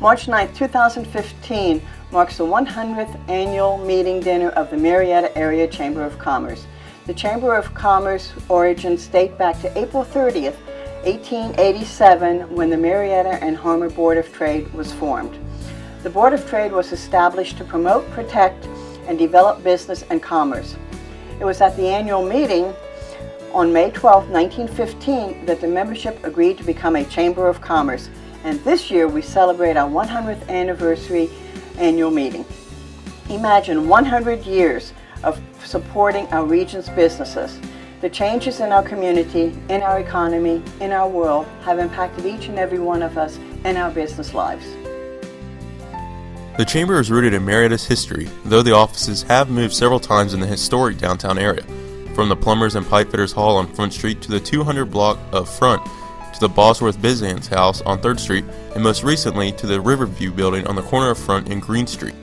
March 9, 2015 marks the 100th annual meeting dinner of the Marietta Area Chamber of Commerce. The Chamber of Commerce origins date back to April 30th, 1887, when the Marietta and Homer Board of Trade was formed. The Board of Trade was established to promote, protect, and develop business and commerce. It was at the annual meeting on May 12, 1915, that the membership agreed to become a Chamber of Commerce, and this year we celebrate our 100th anniversary annual meeting. Imagine 100 years of supporting our region's businesses. The changes in our community, in our economy, in our world have impacted each and every one of us in our business lives. The Chamber is rooted in Marietta's history, though the offices have moved several times in the historic downtown area, from the Plumbers and Pipefitters Hall on Front Street to the 200 block of Front, to the Bosworth Bizant's house on 3rd Street, and most recently to the Riverview building on the corner of Front and Green Street.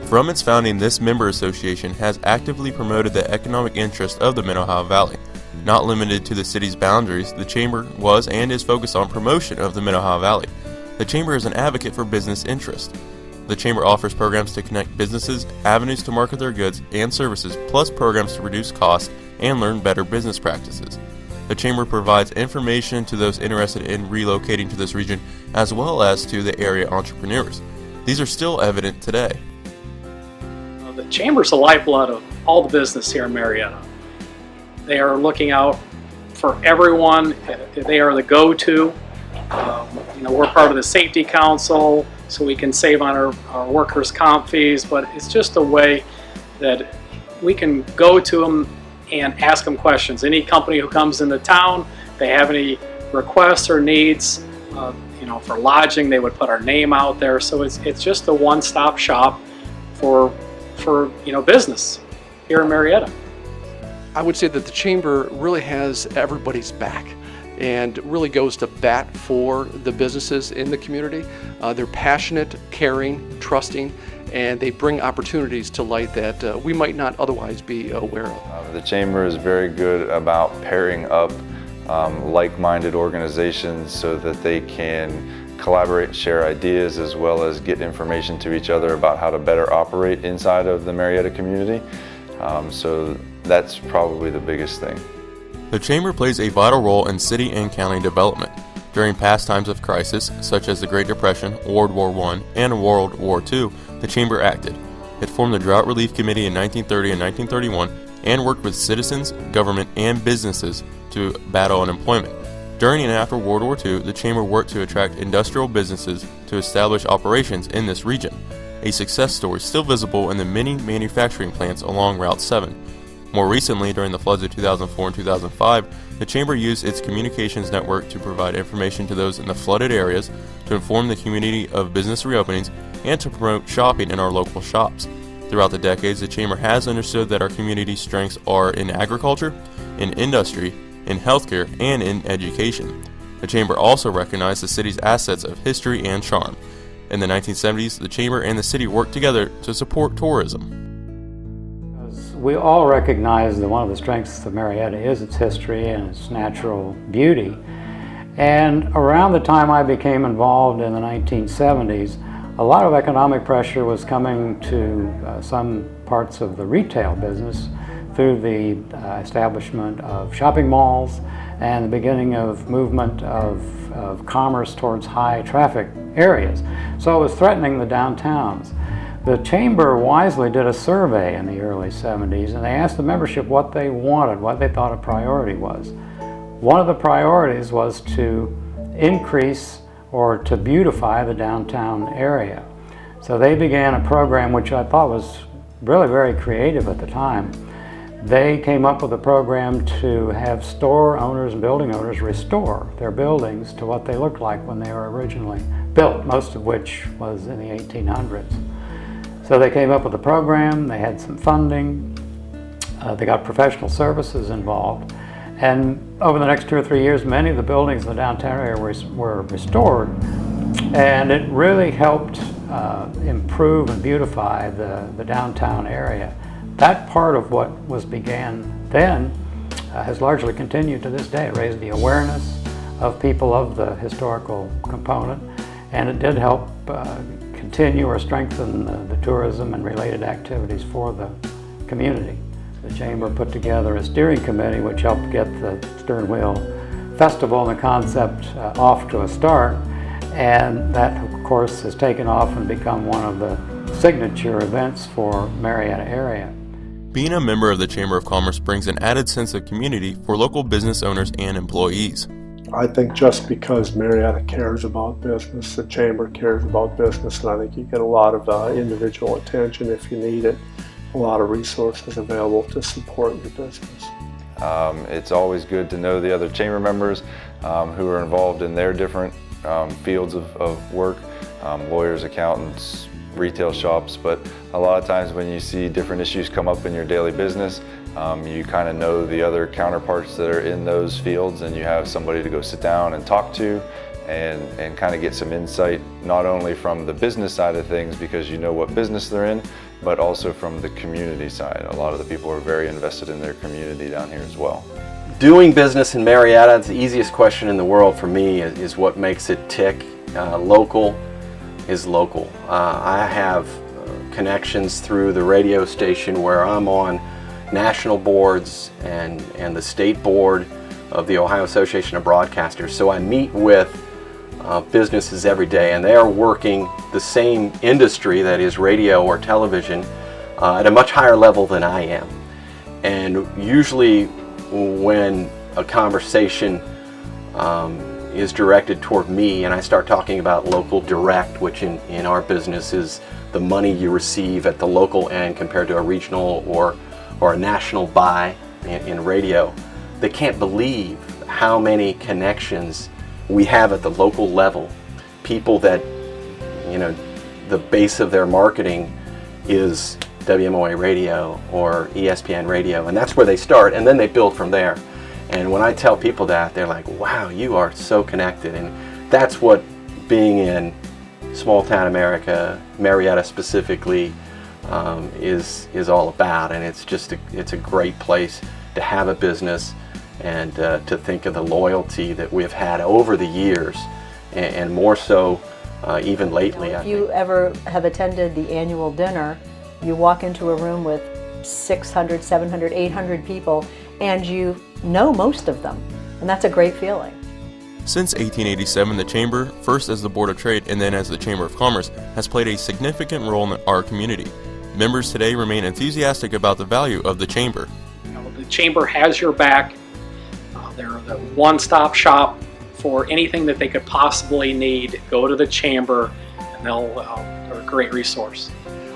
From its founding, this member association has actively promoted the economic interest of the Mid-Ohio Valley. Not limited to the city's boundaries, the Chamber was and is focused on promotion of the Mid-Ohio Valley. The Chamber is an advocate for business interest. The Chamber offers programs to connect businesses, avenues to market their goods and services, plus programs to reduce costs and learn better business practices. The Chamber provides information to those interested in relocating to this region, as well as to the area entrepreneurs. These are still evident today. The Chamber's the lifeblood of all the business here in Marietta. They are looking out for everyone. They are the go-to. We're part of the Safety Council, so we can save on our workers' comp fees, but it's just a way that we can go to them and ask them questions. Any company who comes into town, they have any requests or needs, for lodging, they would put our name out there. So it's just a one-stop shop for business here in Marietta. I would say that the Chamber really has everybody's back and really goes to bat for the businesses in the community. They're passionate, caring, trusting, and they bring opportunities to light that we might not otherwise be aware of. The Chamber is very good about pairing up like-minded organizations so that they can collaborate and share ideas, as well as get information to each other about how to better operate inside of the Marietta community. So that's probably the biggest thing. The Chamber plays a vital role in city and county development. During past times of crisis, such as the Great Depression, World War I, and World War II, the Chamber acted. It formed the Drought Relief Committee in 1930 and 1931 and worked with citizens, government, and businesses to battle unemployment. During and after World War II, the Chamber worked to attract industrial businesses to establish operations in this region, a success story still visible in the many manufacturing plants along Route 7. More recently, during the floods of 2004 and 2005, the Chamber used its communications network to provide information to those in the flooded areas, to inform the community of business reopenings, and to promote shopping in our local shops. Throughout the decades, the Chamber has understood that our community's strengths are in agriculture, in industry, in healthcare, and in education. The Chamber also recognized the city's assets of history and charm. In the 1970s, the Chamber and the city worked together to support tourism. We all recognize that one of the strengths of Marietta is its history and its natural beauty. And around the time I became involved in the 1970s, a lot of economic pressure was coming to some parts of the retail business through the establishment of shopping malls and the beginning of movement of commerce towards high traffic areas. So it was threatening the downtowns. The Chamber wisely did a survey in the early 70s, and they asked the membership what they wanted, what they thought a priority was. One of the priorities was to increase or to beautify the downtown area. So they began a program which I thought was really very creative at the time. They came up with a program to have store owners and building owners restore their buildings to what they looked like when they were originally built, most of which was in the 1800s. So they came up with a program, they had some funding, they got professional services involved, and over the next 2 or 3 years, many of the buildings in the downtown area were restored, and it really helped improve and beautify the downtown area. That part of what was began then has largely continued to this day. It raised the awareness, of people of the historical component, and it did help continue or strengthen the tourism and related activities for the community. The Chamber put together a steering committee which helped get the Stern Wheel Festival and the concept off to a start, and that of course has taken off and become one of the signature events for Marietta area. Being a member of the Chamber of Commerce brings an added sense of community for local business owners and employees. I think just because Marietta cares about business, the Chamber cares about business, and I think you get a lot of individual attention if you need it, a lot of resources available to support your business. It's always good to know the other Chamber members who are involved in their different fields of work, lawyers, accountants, retail shops, but a lot of times when you see different issues come up in your daily business, you kind of know the other counterparts that are in those fields, and you have somebody to go sit down and talk to and kind of get some insight, not only from the business side of things because you know what business they're in, but also from the community side. A lot of the people are very invested in their community down here as well. Doing business in Marietta, it's the easiest question in the world for me, is what makes it tick. Local is local. I have connections through the radio station where I'm on national boards and the state board of the Ohio Association of Broadcasters. So I meet with businesses every day, and they are working the same industry, that is radio or television, at a much higher level than I am. And usually when a conversation is directed toward me and I start talking about local direct, which in our business is the money you receive at the local end compared to a regional or a national buy in radio, they can't believe how many connections we have at the local level. People that, you know, the base of their marketing is WMOA radio or ESPN radio, and that's where they start, and then they build from there. And when I tell people that, they're like, wow, you are so connected. And that's what being in small town America, Marietta specifically, is all about. And it's a great place to have a business and to think of the loyalty that we've had over the years, and more so even lately. If you ever have attended the annual dinner, you walk into a room with 600, 700, 800 people, and you know most of them, and that's a great feeling. Since 1887, the Chamber, first as the Board of Trade and then as the Chamber of Commerce, has played a significant role in our community. Members today remain enthusiastic about the value of the Chamber. You know, the Chamber has your back. They're the one-stop shop for anything that they could possibly need. Go to the Chamber, and they're a great resource.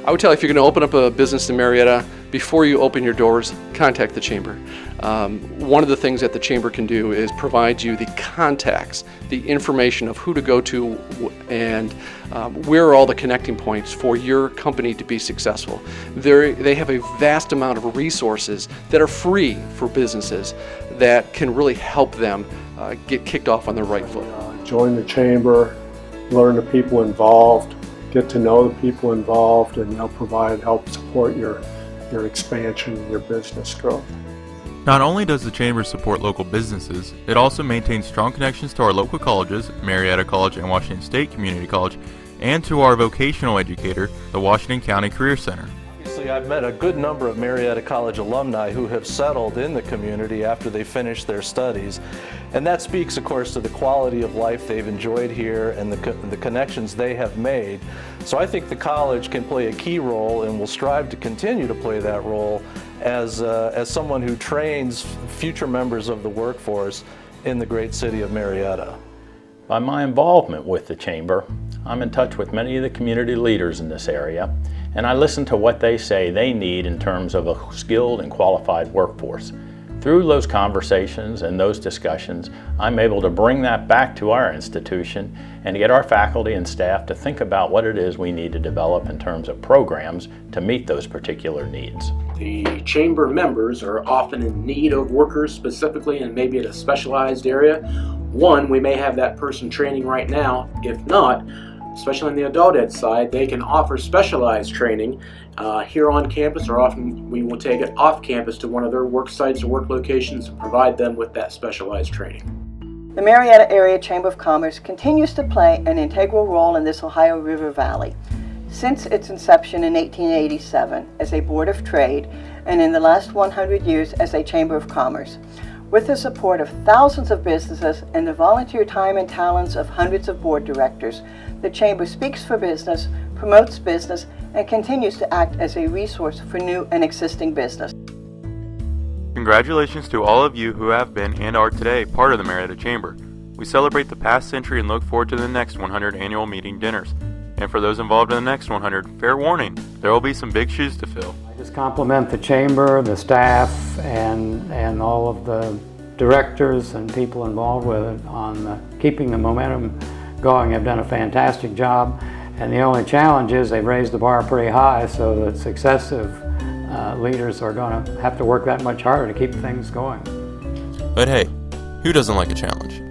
I would tell you, if you're going to open up a business in Marietta, before you open your doors, contact the Chamber. One of the things that the Chamber can do is provide you the contacts, the information of who to go to, and where are all the connecting points for your company to be successful. They have a vast amount of resources that are free for businesses that can really help them get kicked off on the right foot. Join the Chamber, learn the people involved, get to know the people involved, and they'll provide help support your expansion and your business growth. Not only does the Chamber support local businesses, it also maintains strong connections to our local colleges, Marietta College and Washington State Community College, and to our vocational educator, the Washington County Career Center. Obviously, I've met a good number of Marietta College alumni who have settled in the community after they finished their studies. And that speaks, of course, to the quality of life they've enjoyed here and the connections they have made. So I think the college can play a key role and will strive to continue to play that role as someone who trains future members of the workforce in the great city of Marietta. By my involvement with the Chamber, I'm in touch with many of the community leaders in this area, and I listen to what they say they need in terms of a skilled and qualified workforce. Through those conversations and those discussions, I'm able to bring that back to our institution and to get our faculty and staff to think about what it is we need to develop in terms of programs to meet those particular needs. The Chamber members are often in need of workers, specifically and maybe in a specialized area. One, we may have that person training right now. If not, especially on the adult ed side, they can offer specialized training here on campus, or often we will take it off campus to one of their work sites or work locations and provide them with that specialized training. The Marietta Area Chamber of Commerce continues to play an integral role in this Ohio River Valley. Since its inception in 1887 as a Board of Trade and in the last 100 years as a Chamber of Commerce, with the support of thousands of businesses and the volunteer time and talents of hundreds of board directors, the Chamber speaks for business, promotes business, and continues to act as a resource for new and existing business. Congratulations to all of you who have been and are today part of the Marietta Chamber. We celebrate the past century and look forward to the next 100 annual meeting dinners. And for those involved in the next 100, fair warning, there will be some big shoes to fill. I just compliment the chamber, the staff, and all of the directors and people involved with it on keeping the momentum going. Have done a fantastic job, and the only challenge is they've raised the bar pretty high, so that successive leaders are going to have to work that much harder to keep things going. But hey, who doesn't like a challenge?